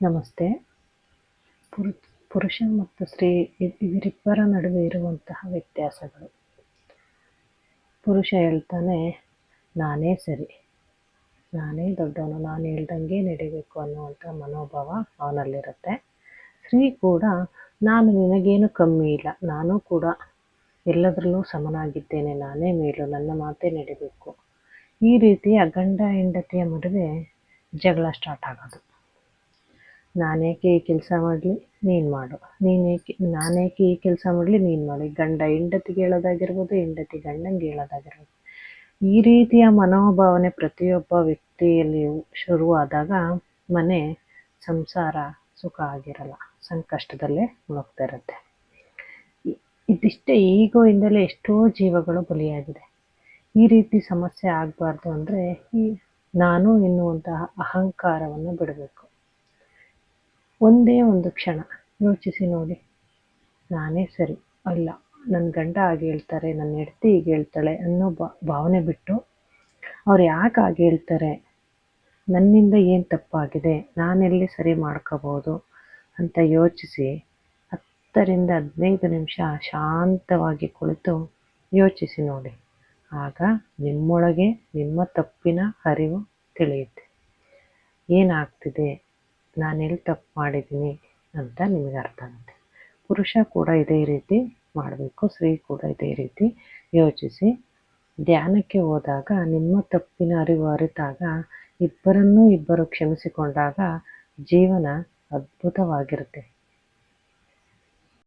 ನಮಸ್ತೆ. ಪುರುಷ ಮತ್ತು ಸ್ತ್ರೀ ಇವರಿಬ್ಬರ ನಡುವೆ ಇರುವಂತಹ ವ್ಯತ್ಯಾಸಗಳು. ಪುರುಷ ಹೇಳ್ತಾನೆ, ನಾನೇ ಸರಿ, ನಾನೇ ದೊಡ್ಡವನು, ನಾನು ಹೇಳ್ದಂಗೆ ನಡಿಬೇಕು ಅನ್ನುವಂಥ ಮನೋಭಾವ ಅವನಲ್ಲಿರುತ್ತೆ. ಸ್ತ್ರೀ ಕೂಡ ನಾನು ನಿನಗೇನು ಕಮ್ಮಿ ಇಲ್ಲ, ನಾನು ಕೂಡ ಎಲ್ಲದರಲ್ಲೂ ಸಮನಾಗಿದ್ದೇನೆ, ನಾನೇ ಮೇಲು, ನನ್ನ ಮಾತೇ ನಡಿಬೇಕು. ಈ ರೀತಿಯ ಗಂಡ ಹೆಂಡತಿಯ ನಡುವೆ ಜಗಳ ಸ್ಟಾರ್ಟ್ ಆಗೋದು. ನಾನೇಕೆ ಈ ಕೆಲಸ ಮಾಡಲಿ, ನೀನು ಮಾಡು, ನಾನೇಕೆ ಈ ಕೆಲಸ ಮಾಡಲಿ, ನೀನು ಮಾಡಿ. ಗಂಡ ಹೆಂಡತಿಗೆ ಹೇಳೋದಾಗಿರ್ಬೋದು, ಹೆಂಡತಿ ಗಂಡಂಗೆ ಹೇಳೋದಾಗಿರ್ಬೋದು. ಈ ರೀತಿಯ ಮನೋಭಾವನೆ ಪ್ರತಿಯೊಬ್ಬ ವ್ಯಕ್ತಿಯಲ್ಲಿಯೂ ಶುರುವಾದಾಗ ಮನೆ ಸಂಸಾರ ಸುಖ ಆಗಿರಲ್ಲ, ಸಂಕಷ್ಟದಲ್ಲೇ ಮುಳುಗ್ತಾ ಇರುತ್ತೆ. ಇದಿಷ್ಟೇ ಈಗೋಯಿಂದಲೇ ಎಷ್ಟೋ ಜೀವಗಳು ಬಲಿಯಾಗಿದೆ. ಈ ರೀತಿ ಸಮಸ್ಯೆ ಆಗಬಾರ್ದು ಅಂದರೆ ನಾನು ಎನ್ನುವಂತಹ ಅಹಂಕಾರವನ್ನು ಬಿಡಬೇಕು. ಒಂದೇ ಒಂದು ಕ್ಷಣ ಯೋಚಿಸಿ ನೋಡಿ, ನಾನೇ ಸರಿ, ಅಲ್ಲ ನನ್ನ ಗಂಡ ಹಾಗೆ ಹೇಳ್ತಾರೆ, ನನ್ನ ಹೆಂಡತಿ ಹೀಗೆ ಹೇಳ್ತಾಳೆ ಅನ್ನೋ ಭಾವನೆ ಬಿಟ್ಟು, ಅವ್ರು ಯಾಕೆ ಹಾಗೆ ಹೇಳ್ತಾರೆ, ನನ್ನಿಂದ ಏನು ತಪ್ಪಾಗಿದೆ, ನಾನೆಲ್ಲಿ ಸರಿ ಮಾಡ್ಕೋಬೋದು ಅಂತ ಯೋಚಿಸಿ 10 ರಿಂದ 15 ನಿಮಿಷ ಶಾಂತವಾಗಿ ಕುಳಿತು ಯೋಚಿಸಿ ನೋಡಿ. ಆಗ ನಿಮ್ಮೊಳಗೆ ನಿಮ್ಮ ತಪ್ಪಿನ ಅರಿವು ತಿಳಿಯುತ್ತೆ. ಏನಾಗ್ತಿದೆ, ನಾನೆಲ್ಲಿ ತಪ್ಪು ಮಾಡಿದ್ದೀನಿ ಅಂತ ನಿಮಗೆ ಅರ್ಥ ಆಗುತ್ತೆ. ಪುರುಷ ಕೂಡ ಇದೇ ರೀತಿ ಮಾಡಬೇಕು, ಸ್ತ್ರೀ ಕೂಡ ಇದೇ ರೀತಿ ಯೋಚಿಸಿ ಧ್ಯಾನಕ್ಕೆ ಹೋದಾಗ ನಿಮ್ಮ ತಪ್ಪಿನ ಅರಿವು ಅರಿತಾಗ ಇಬ್ಬರು ಕ್ಷಮಿಸಿಕೊಂಡಾಗ ಜೀವನ ಅದ್ಭುತವಾಗಿರುತ್ತೆ.